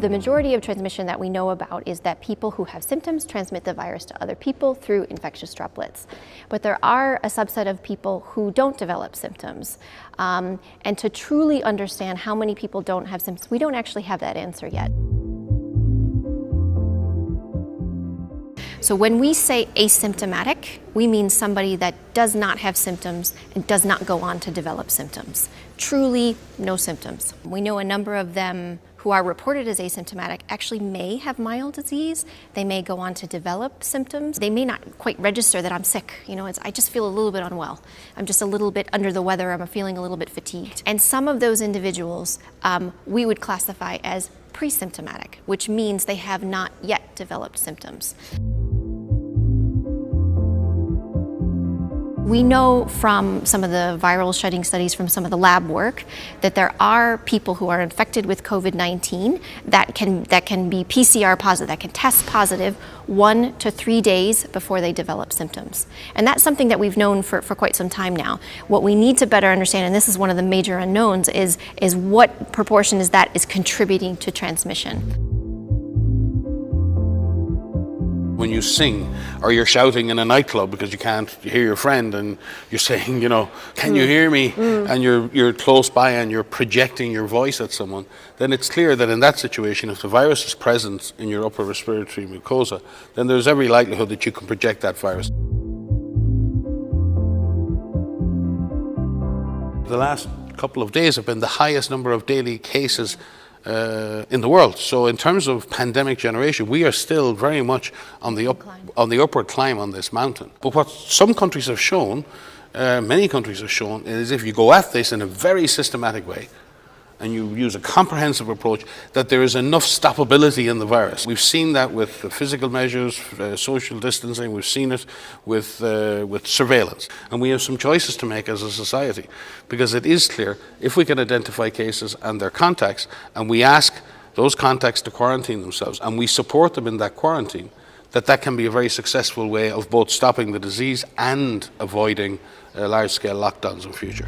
The majority of transmission that we know about is that people who have symptoms transmit the virus to other people through infectious droplets. But there are a subset of people who don't develop symptoms. And to truly understand how many people don't have symptoms, we don't actually have that answer yet. So when we say asymptomatic, we mean somebody that does not have symptoms and does not go on to develop symptoms. Truly no symptoms. We know a number of them who are reported as asymptomatic actually may have mild disease. They may go on to develop symptoms. They may not quite register that I'm sick. I just feel a little bit unwell. I'm just a little bit under the weather. I'm feeling a little bit fatigued. And some of those individuals we would classify as pre-symptomatic, which means they have not yet developed symptoms. We know from some of the viral shedding studies, from some of the lab work, that there are people who are infected with COVID-19 that can be PCR positive, that can test positive 1 to 3 days before they develop symptoms. And that's something that we've known for quite some time now. What we need to better understand, and this is one of the major unknowns, is what proportion is contributing to transmission. When you sing or you're shouting in a nightclub because you can't hear your friend and you're saying, can you hear me? And you're close by and you're projecting your voice at someone, then it's clear that in that situation, if the virus is present in your upper respiratory mucosa, then there's every likelihood that you can project that virus. The last couple of days have been the highest number of daily cases in the world. So in terms of pandemic generation, we are still very much on the upward climb on this mountain. But what some countries have shown, many countries have shown, is if you go at this in a very systematic way, and you use a comprehensive approach, that there is enough stoppability in the virus. We've seen that with the physical measures, social distancing, we've seen it with surveillance. And we have some choices to make as a society, because it is clear, if we can identify cases and their contacts, and we ask those contacts to quarantine themselves, and we support them in that quarantine, that can be a very successful way of both stopping the disease and avoiding large-scale lockdowns in future.